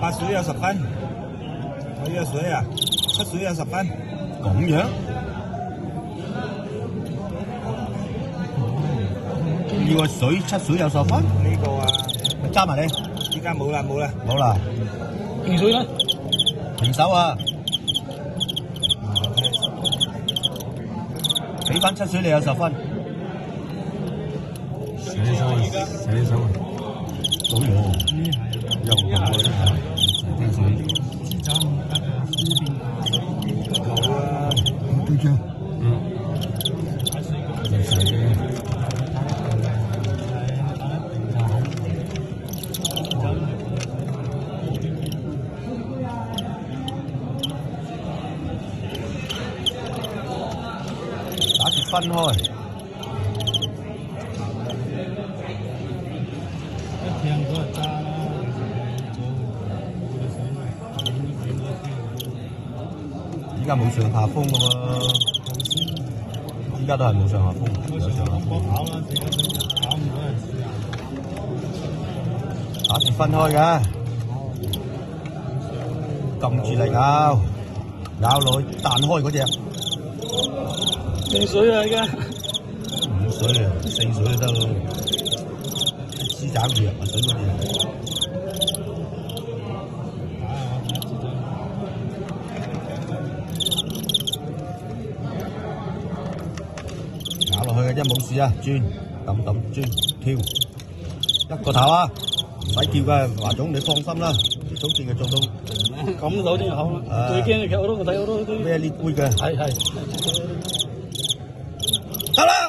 8水有10分，我呢個水啊，7水有10分。咁樣？呢個水7水有10分？呢個啊，揸埋你。依家冇啦冇啦。冇啦。平水咧？平手啊！俾翻7水你有10分。寫手啊！好喎，又咁喎，聽水。冇啦。對象。打住分開。依家冇上下風㗎喎，依家都係冇上下風，冇上下風。打住分開㗎，撳住嚟咬，咬落去彈開嗰隻。平水啊！而家5水啊，4水就得咯。獅爪魚啊，水嗰啲。咬落去嘅啫，冇事啊！轉，揼轉，跳，一個頭啊！唔使跳㗎，華總你放心啦，啲總結嘅做到咁手先好啦。最驚嘅，我睇好多咩呢杯嘅，係。得啦！